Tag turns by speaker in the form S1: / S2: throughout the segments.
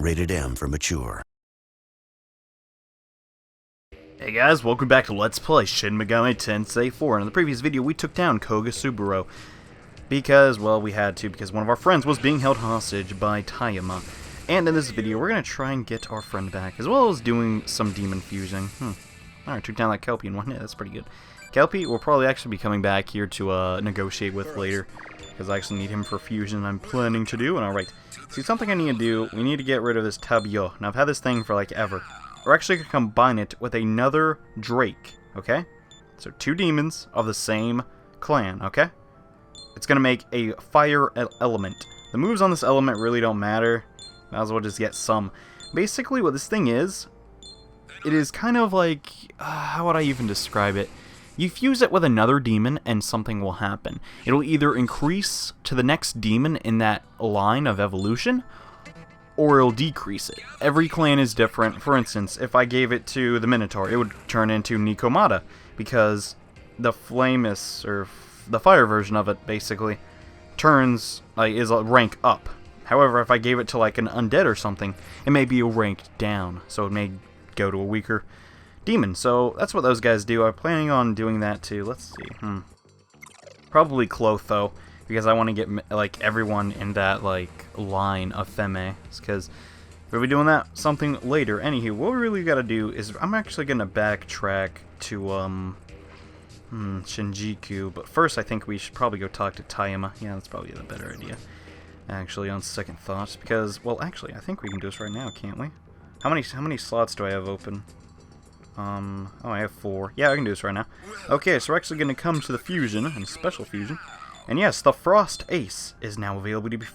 S1: Rated M for mature.
S2: Hey guys, welcome back to Let's Play Shin Megami Tensei 4. In the previous video, we took down Kogasuburo because, well, we had to, because one of our friends was being held hostage by Tayama. And in this video, we're going to try and get our friend back, as well as doing some demon fusing. Alright, took down that Kelpie in one hit, that's pretty good. Kelpie will probably actually be coming back here to negotiate with later, because I actually need him for fusion I'm planning to do. And alright, see, something I need to do, we need to get rid of this Tabio. Now, I've had this thing for like ever. We're actually going to combine it with another Drake, okay? So, two demons of the same clan, okay? It's going to make a fire element. The moves on this element really don't matter. Might as well just get some. Basically, what this thing is, it is kind of like, how would I even describe it? You fuse it with another demon and something will happen. It'll either increase to the next demon in that line of evolution, or it'll decrease it. Every clan is different. For instance, if I gave it to the Minotaur, it would turn into Nikomata, because the Flamus, or the fire version of it, basically, turns, is a rank up. However, if I gave it to like an undead or something, it may be a rank down, so it may go to a weaker demon. So that's what those guys do. I'm planning on doing that too. Let's see. Probably Clotho, because I want to get like everyone in that like line of Feme. Because we'll be doing that something later. Anywho, what we really got to do is I'm actually gonna backtrack to Shinjuku. But first, I think we should probably go talk to Tayama. Yeah, that's probably the better idea. Actually, on second thoughts, because, well, actually, I think we can do this right now, can't we? How many slots do I have open? Oh, I have 4. Yeah, I can do this right now. Okay, so we're actually going to come to the fusion, and special fusion. And yes, the Frost Ace is now available to be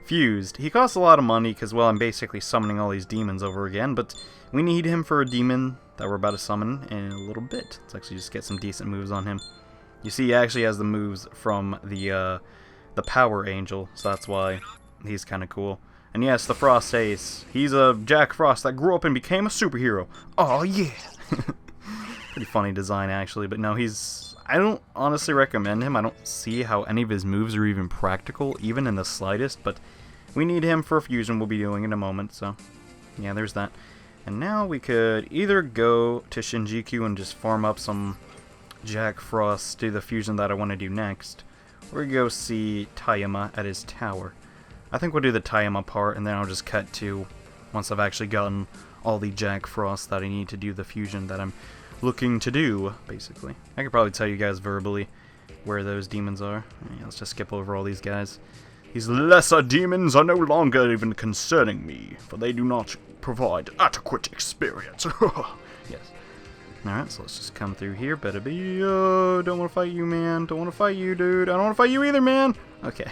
S2: fused. He costs a lot of money, because, well, I'm basically summoning all these demons over again, but we need him for a demon that we're about to summon in a little bit. Let's actually just get some decent moves on him. You see, he actually has the moves from the Power Angel, so that's why he's kind of cool. And yes, the Frost Ace. He's a Jack Frost that grew up and became a superhero. Oh yeah! Pretty funny design, actually, but no, I don't honestly recommend him. I don't see how any of his moves are even practical, even in the slightest, but we need him for a fusion we'll be doing in a moment, so yeah, there's that. And now we could either go to Shinjuku and just farm up some Jack Frost, do the fusion that I want to do next, or go see Tayama at his tower. I think we'll do the Tayama part, and then I'll just cut to once I've actually gotten all the Jack Frost that I need to do the fusion that I'm looking to do, basically. I could probably tell you guys verbally where those demons are. Yeah, let's just skip over all these guys. These lesser demons are no longer even concerning me, for they do not provide adequate experience. Yes. Alright, so let's just come through here. Better be, don't want to fight you, man. Don't want to fight you, dude. I don't want to fight you either, man. Okay.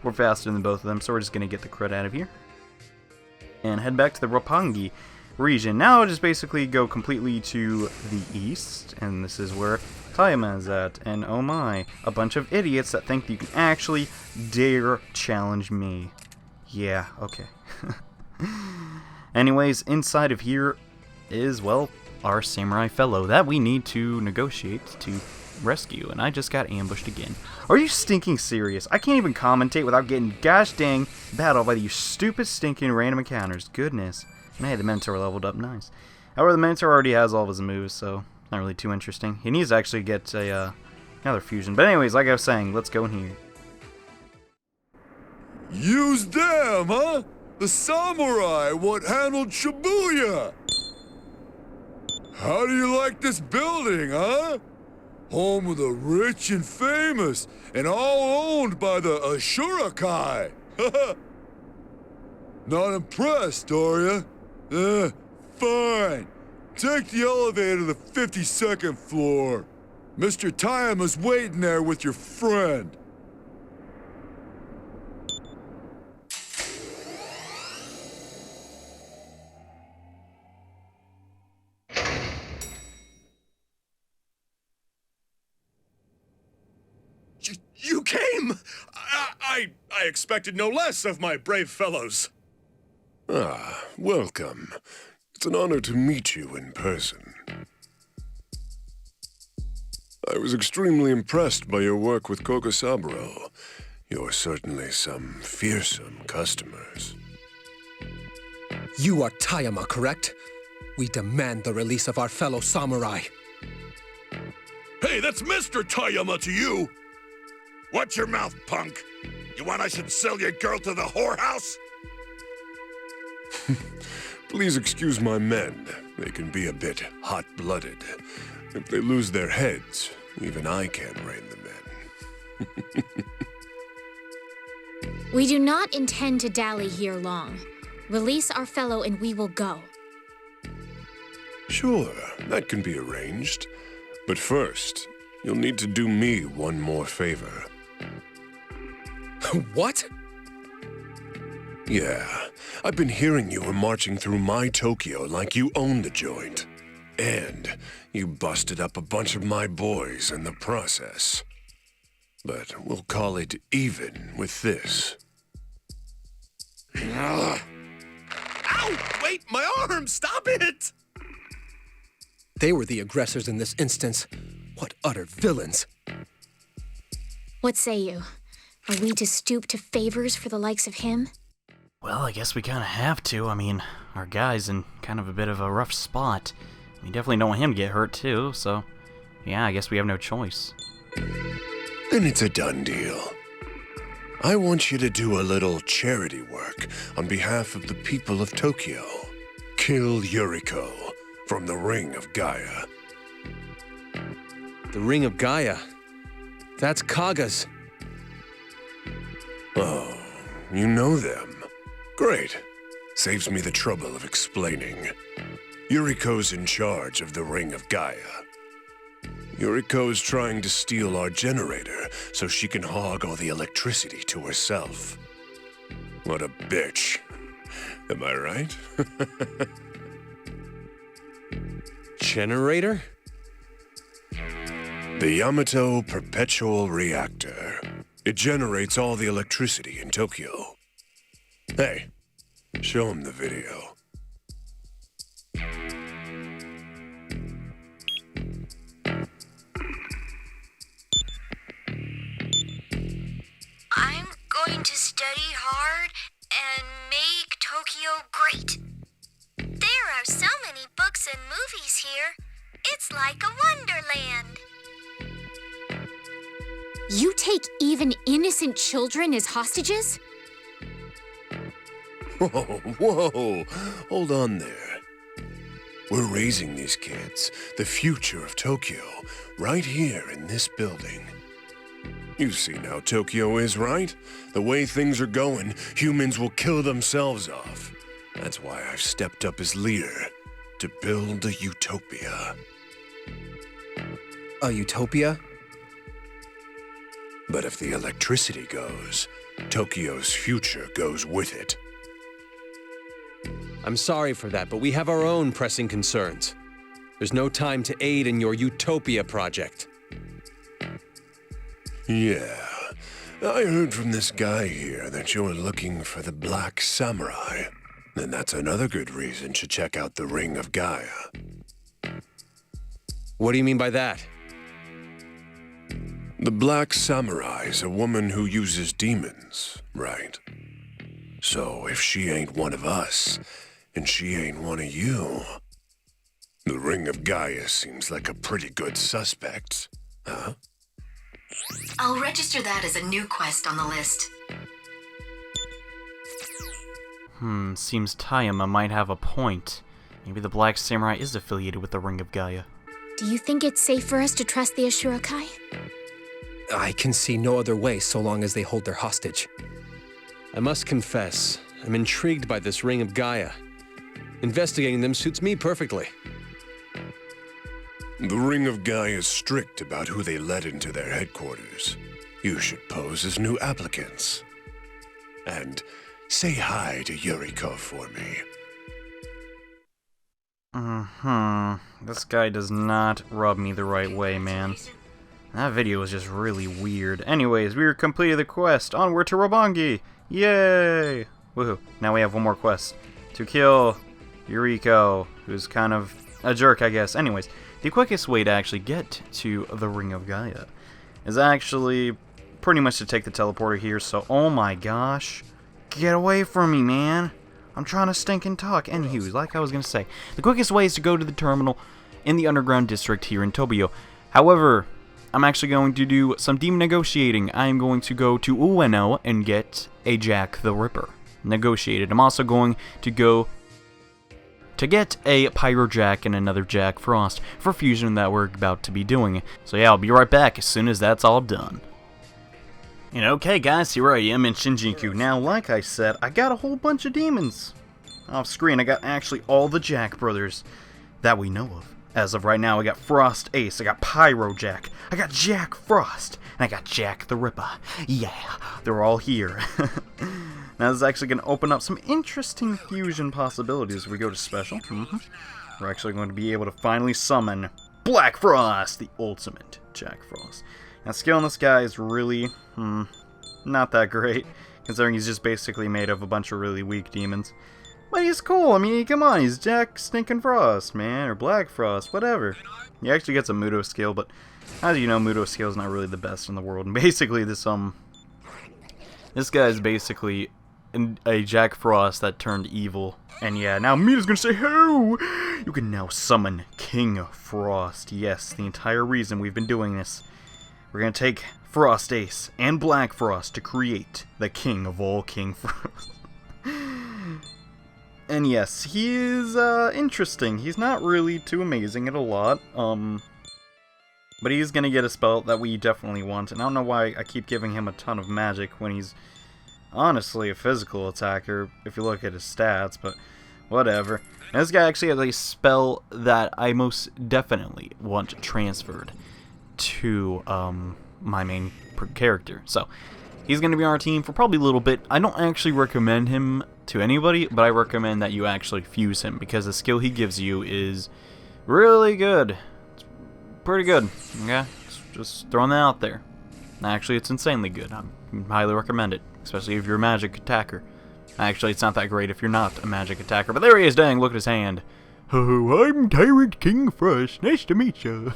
S2: We're faster than both of them, so we're just going to get the crud out of here. And head back to the Roppongi region. Now I'll just basically go completely to the east, and this is where Tayama is at. And oh my, a bunch of idiots that think you can actually dare challenge me. Yeah, okay. Anyways, inside of here is, well, our samurai fellow that we need to negotiate to rescue, and I just got ambushed again. Are you stinking serious? I can't even commentate without getting gosh dang battled by these stupid stinking random encounters. Goodness. And hey, the Minotaur leveled up, nice. However, the Minotaur already has all of his moves, so not really too interesting. He needs to actually get a another fusion. But anyways, like I was saying, let's go in here.
S3: Use them, huh? The samurai what handled Shibuya. How do you like this building, huh? Home of the rich and famous, and all owned by the Ashurakai. Not impressed, are ya? Fine. Take the elevator to the 52nd floor. Mr. Tayama's waiting there with your friend.
S4: You came! I expected no less of my brave fellows.
S5: Ah, welcome. It's an honor to meet you in person. I was extremely impressed by your work with Kogasaburo. You're certainly some fearsome customers.
S1: You are Tayama, correct? We demand the release of our fellow samurai.
S4: Hey, that's Mr. Tayama to you! Watch your mouth, punk! You want I should sell your girl to the whorehouse?
S5: Please excuse my men. They can be a bit hot-blooded. If they lose their heads, even I can't rein them in.
S6: We do not intend to dally here long. Release our fellow and we will go.
S5: Sure, that can be arranged. But first, you'll need to do me one more favor.
S1: What?
S5: Yeah, I've been hearing you were marching through my Tokyo like you own the joint. And you busted up a bunch of my boys in the process. But we'll call it even with this.
S4: Ow! Wait, my arm! Stop it!
S1: They were the aggressors in this instance. What utter villains.
S6: What say you? Are we to stoop to favors for the likes of him?
S2: Well, I guess we kind of have to. I mean, our guy's in kind of a bit of a rough spot. We definitely don't want him to get hurt, too, so... yeah, I guess we have no choice.
S5: Then it's a done deal. I want you to do a little charity work on behalf of the people of Tokyo. Kill Yuriko from the Ring of Gaia.
S1: The Ring of Gaia. That's Kaga's.
S5: Oh, you know them. Great. Saves me the trouble of explaining. Yuriko's in charge of the Ring of Gaia. Yuriko's trying to steal our generator so she can hog all the electricity to herself. What a bitch. Am I right?
S1: Generator?
S5: The Yamato Perpetual Reactor. It generates all the electricity in Tokyo. Hey, show him the video.
S7: I'm going to study hard and make Tokyo great. There are so many books and movies here. It's like a wonderland.
S6: You take even innocent children as hostages?
S5: Whoa, hold on there. We're raising these kids, the future of Tokyo, right here in this building. You've seen how Tokyo is, right? The way things are going, humans will kill themselves off. That's why I've stepped up as leader, to build a utopia.
S1: A utopia?
S5: But if the electricity goes, Tokyo's future goes with it.
S1: I'm sorry for that, but we have our own pressing concerns. There's no time to aid in your utopia project.
S5: Yeah, I heard from this guy here that you're looking for the Black Samurai. And that's another good reason to check out the Ring of Gaia.
S1: What do you mean by that?
S5: The Black Samurai is a woman who uses demons, right? So if she ain't one of us, and she ain't one of you, the Ring of Gaia seems like a pretty good suspect, huh?
S8: I'll register that as a new quest on the list.
S2: Seems Tayama might have a point. Maybe the Black Samurai is affiliated with the Ring of Gaia.
S6: Do you think it's safe for us to trust the Ashura-kai?
S1: I can see no other way so long as they hold their hostage. I must confess, I'm intrigued by this Ring of Gaia. Investigating them suits me perfectly.
S5: The Ring of Gaia is strict about who they let into their headquarters. You should pose as new applicants. And say hi to Yuriko for me.
S2: This guy does not rub me the right way, man. That video was just really weird. Anyways, we completed the quest. Onward to Roppongi! Yay! Woohoo. Now we have one more quest. To kill Yuriko, who's kind of a jerk, I guess. Anyways, the quickest way to actually get to the Ring of Gaia is actually pretty much to take the teleporter here, so oh my gosh. Get away from me, man. I'm trying to stinking talk. Anywho, like I was going to say, the quickest way is to go to the terminal in the underground district here in Tokyo. However, I'm actually going to do some demon negotiating. I am going to go to Ueno and get a Jack the Ripper negotiated. I'm also going to go to get a Pyro Jack and another Jack Frost for fusion that we're about to be doing. So yeah, I'll be right back as soon as that's all done. And okay guys, here I am in Shinjuku. Now, like I said, I got a whole bunch of demons off screen. I got actually all the Jack brothers that we know of. As of right now, I got Frost Ace, I got Pyro Jack, I got Jack Frost, and I got Jack the Ripper. Yeah, they're all here. Now this is actually going to open up some interesting fusion possibilities if we go to special. We're actually going to be able to finally summon Black Frost, the ultimate Jack Frost. Now skill on this guy is really, not that great, considering he's just basically made of a bunch of really weak demons. But he's cool, I mean, come on, he's Jack Stinkin' Frost, man, or Black Frost, whatever. He actually gets a Muto skill, but as you know, Muto skill is not really the best in the world. And basically this guy is basically a Jack Frost that turned evil. And yeah, now Mita's gonna say, "Ho! You can now summon King Frost." Yes, the entire reason we've been doing this. We're gonna take Frost Ace and Black Frost to create the king of all King Frost. And yes, he is interesting. He's not really too amazing at a lot. But he's gonna get a spell that we definitely want. And I don't know why I keep giving him a ton of magic when he's honestly a physical attacker, if you look at his stats, but whatever. And this guy actually has a spell that I most definitely want transferred to my main character. So he's going to be on our team for probably a little bit. I don't actually recommend him to anybody, but I recommend that you actually fuse him, because the skill he gives you is really good. It's pretty good, okay? Just throwing that out there. Actually, it's insanely good. I highly recommend it, especially if you're a magic attacker. Actually, it's not that great if you're not a magic attacker, but there he is, dang, look at his hand. Oh, I'm Tyrant King Frost. Nice to meet you.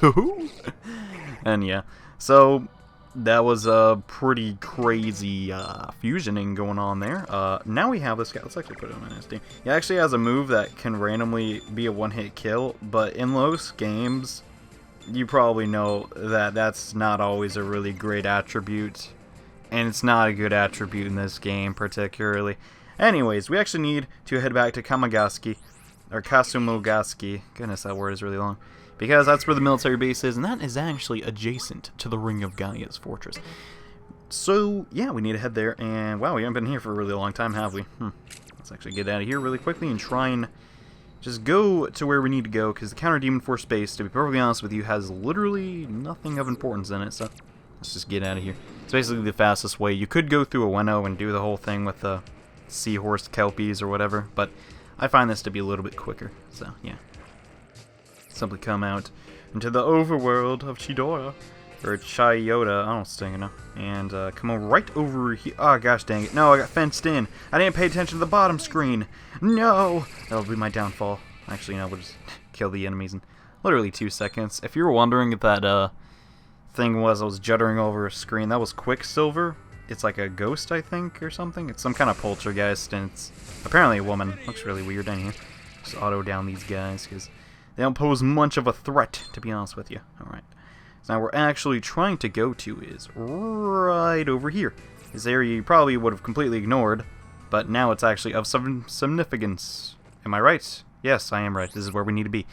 S2: And yeah, so that was a pretty crazy fusioning going on there. Now we have this guy. Let's actually put him in his team. He actually has a move that can randomly be a one-hit kill, but in most games, you probably know that that's not always a really great attribute, and it's not a good attribute in this game particularly. Anyways, we actually need to head back to Kamagaski, or Kasumogaski, goodness that word is really long, because that's where the military base is, and that is actually adjacent to the Ring of Gaia's fortress. So yeah, we need to head there, and wow, we haven't been here for a really long time, have we? Let's actually get out of here really quickly and try and just go to where we need to go, because the Counter Demon Force base, to be perfectly honest with you, has literally nothing of importance in it, so let's just get out of here. It's basically the fastest way. You could go through a Ueno and do the whole thing with the seahorse kelpies or whatever, but I find this to be a little bit quicker, so yeah. Simply come out into the overworld of Chidora, or Chiyoda, I don't sting enough, and come on right over here. Oh gosh dang it, no, I got fenced in. I didn't pay attention to the bottom screen. No! That'll be my downfall. Actually, no, we'll just kill the enemies in literally 2 seconds. If you were wondering if that thing was, I was juddering over a screen, that was Quicksilver. It's like a ghost, I think, or something. It's some kind of poltergeist, and it's apparently a woman. Looks really weird in here. Just auto down these guys, because they don't pose much of a threat, to be honest with you. Alright. So now we're actually trying to go to is right over here. This area you probably would have completely ignored, but now it's actually of some significance. Am I right? Yes, I am right. This is where we need to be.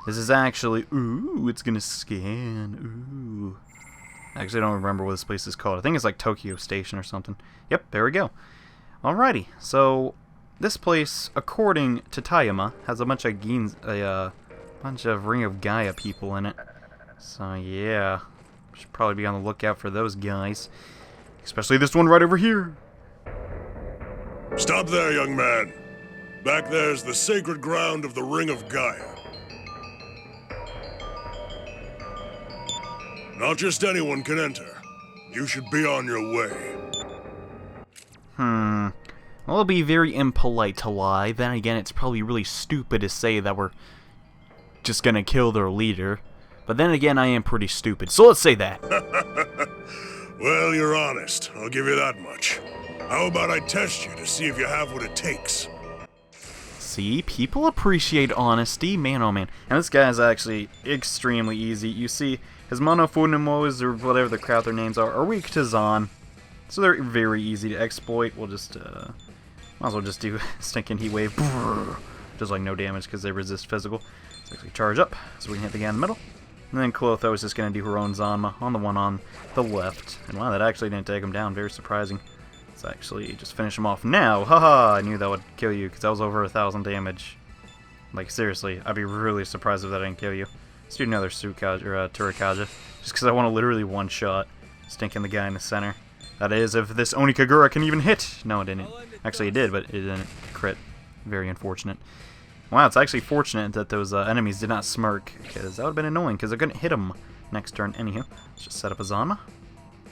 S2: This is actually... Ooh, it's gonna scan. Ooh. Actually, I don't remember what this place is called. I think it's like Tokyo Station or something. Yep, there we go. Alrighty, so this place, according to Tayama, has a bunch of bunch of Ring of Gaia people in it. So yeah, should probably be on the lookout for those guys. Especially this one right over here.
S4: Stop there, young man. Back there's the sacred ground of the Ring of Gaia. Not just anyone can enter. You should be on your way.
S2: Well, it'll be very impolite to lie. Then again, it's probably really stupid to say that we're just gonna kill their leader. But then again, I am pretty stupid, so let's say that.
S4: Well, you're honest. I'll give you that much. How about I test you to see if you have what it takes?
S2: See, people appreciate honesty, man oh man. And this guy is actually extremely easy. You see, his monophonemos, or whatever the crap their names are weak to Zon. So they're very easy to exploit. We'll just, might as well just do Stinking Heat Wave. Just like no damage because they resist physical. Let's actually charge up so we can hit the guy in the middle. And then Clotho is just going to do her own Zanma on the one on the left. And wow, that actually didn't take him down. Very surprising. Let's actually just finish him off now. Haha, I knew that would kill you because that was over 1,000 damage. Like, seriously, I'd be really surprised if that didn't kill you. Let's do another Tsukaja, or Turikaja. Just because I want to literally one-shot Stinking the guy in the center. That is, if this Onikagura can even hit. No, it didn't. Actually, it did, but it didn't crit. Very unfortunate. Wow, it's actually fortunate that those enemies did not smirk, because that would have been annoying, because I couldn't hit them next turn. Anywho, let's just set up a Zanma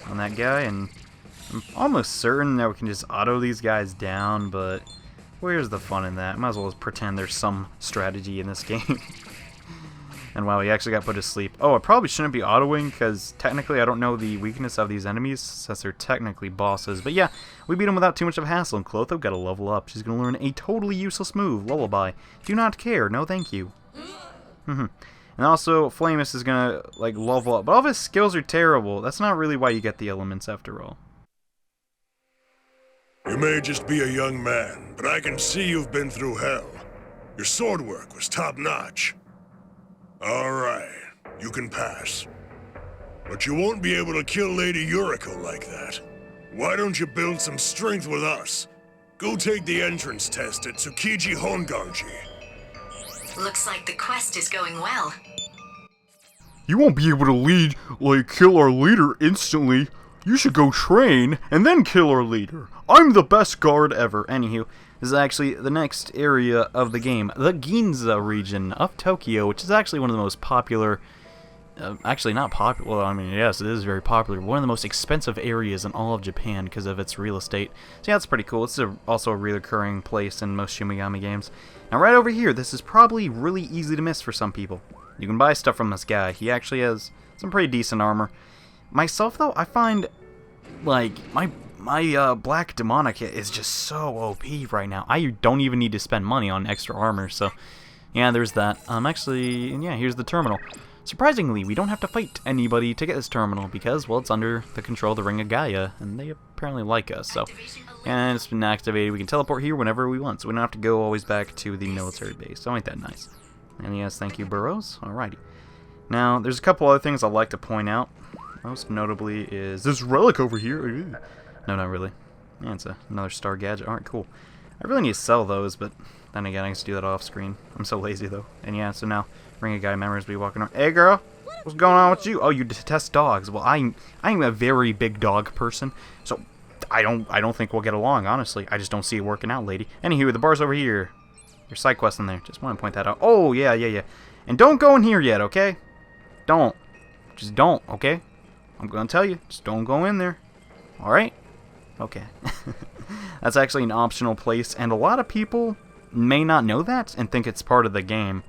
S2: on that guy, and I'm almost certain that we can just auto these guys down, but where's the fun in that? Might as well just pretend there's some strategy in this game. And wow, he actually got put to sleep. Oh, I probably shouldn't be autoing, because technically I don't know the weakness of these enemies, since they're technically bosses. But yeah, we beat them without too much of a hassle, and Clotho got to level up. She's going to learn a totally useless move, Lullaby. Do not care, no thank you. And also, Flamus is going to, like, level up. But all of his skills are terrible. That's not really why you get the elements, after all.
S4: You may just be a young man, but I can see you've been through hell. Your sword work was top-notch. Alright, you can pass. But you won't be able to kill Lady Yuriko like that. Why don't you build some strength with us? Go take the entrance test at Tsukiji Honganji.
S8: Looks like the quest is going well.
S2: You won't be able to kill our leader instantly. You should go train, and then kill our leader. I'm the best guard ever. Anywho, this is actually the next area of the game. The Ginza region of Tokyo, which is actually one of the most popular... actually not popular, well, I mean, yes, it is very popular. One of the most expensive areas in all of Japan because of its real estate. So yeah, that's pretty cool. It's also a recurring place in most Shin Megami games. Now right over here, this is probably really easy to miss for some people. You can buy stuff from this guy. He actually has some pretty decent armor. Myself, though, I find, like, my Black Demonic is just so OP right now. I don't even need to spend money on extra armor, so yeah, there's that. Actually, yeah, here's the terminal. Surprisingly, we don't have to fight anybody to get this terminal because, well, it's under the control of the Ring of Gaia, and they apparently like us, so. And it's been activated. We can teleport here whenever we want, so we don't have to go always back to the military base. So ain't that nice. And yes, thank you, Burrows. Alrighty. Now, there's a couple other things I'd like to point out. Most notably is this relic over here. No, not really. Yeah, it's another star gadget. Alright, cool. I really need to sell those, but then again, I can just do that off screen. I'm so lazy, though. And yeah, so now, Ring of Gaia members be walking around. Hey, girl! What's going on with you? Oh, you detest dogs. Well, I'm a very big dog person, so I don't think we'll get along, honestly. I just don't see it working out, lady. Anywho, the bar's over here. There's side quests in there. Just want to point that out. Oh, yeah. And don't go in here yet, okay? Don't. Just don't, okay? I'm going to tell you. Just don't go in there. Alright? Okay. That's actually an optional place, and a lot of people may not know that and think it's part of the game.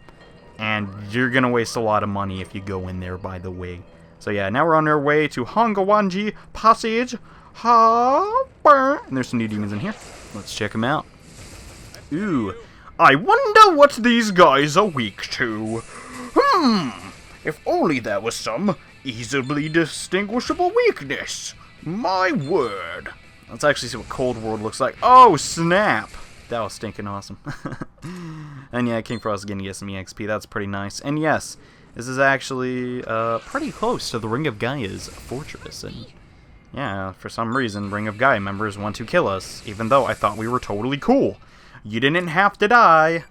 S2: And you're going to waste a lot of money if you go in there, by the way. So yeah, now we're on our way to Hongawanji Passage. And there's some new demons in here. Let's check them out. Ooh. I wonder what these guys are weak to. If only there was some easily distinguishable weakness. My word. Let's actually see what Cold World looks like. Oh, snap. That was stinking awesome. And yeah, King Frost is going to get some EXP. That's pretty nice. And yes, this is actually pretty close to the Ring of Gaia's fortress. And yeah, for some reason, Ring of Gaia members want to kill us, even though I thought we were totally cool. You didn't have to die,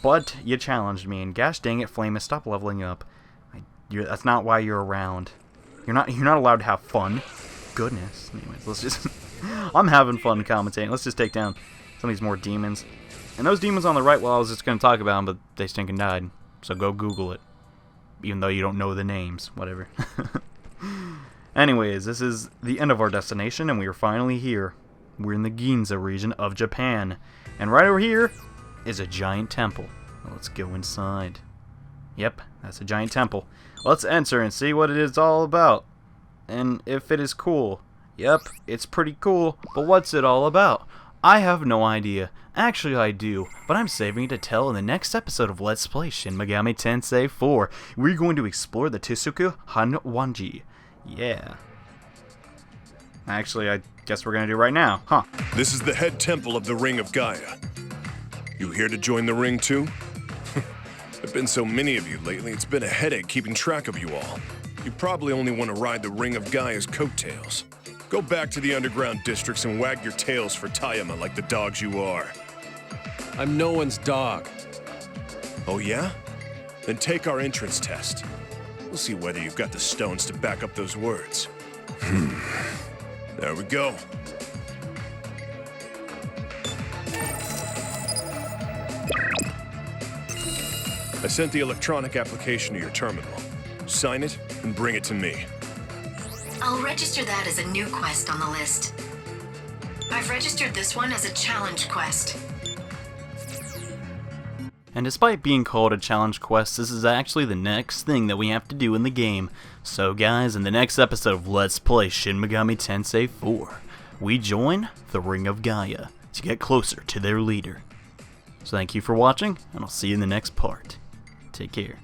S2: but you challenged me. And gosh dang it, Flamus, stop leveling up. That's not why you're around. You're not allowed to have fun. Goodness. Anyways, let's just... I'm having fun commentating. Let's just take down some of these more demons. And those demons on the right, well, I was just going to talk about them, but they stinking died. So go Google it. Even though you don't know the names. Whatever. Anyways, this is the end of our destination, and we are finally here. We're in the Ginza region of Japan. And right over here is a giant temple. Let's go inside. Yep, that's a giant temple. Let's enter and see what it is all about. And if it is cool. Yep, it's pretty cool, but what's it all about? I have no idea. Actually, I do, but I'm saving it to tell in the next episode of Let's Play Shin Megami Tensei 4. We're going to explore the Tsuku Hanwanji. Yeah. Actually, I guess we're going to do it right now, huh?
S5: This is the head temple of the Ring of Gaia. You here to join the ring too? There've been so many of you lately, it's been a headache keeping track of you all. You probably only want to ride the Ring of Gaia's coattails. Go back to the underground districts and wag your tails for Tayama like the dogs you are.
S1: I'm no one's dog.
S5: Oh yeah? Then take our entrance test. We'll see whether you've got the stones to back up those words. There we go. I sent the electronic application to your terminal. Sign it and bring it to me.
S8: I'll register that as a new quest on the list. I've registered this one as a challenge quest.
S2: And despite being called a challenge quest, this is actually the next thing that we have to do in the game. So guys, in the next episode of Let's Play Shin Megami Tensei 4, we join the Ring of Gaia to get closer to their leader. So thank you for watching, and I'll see you in the next part. Take care.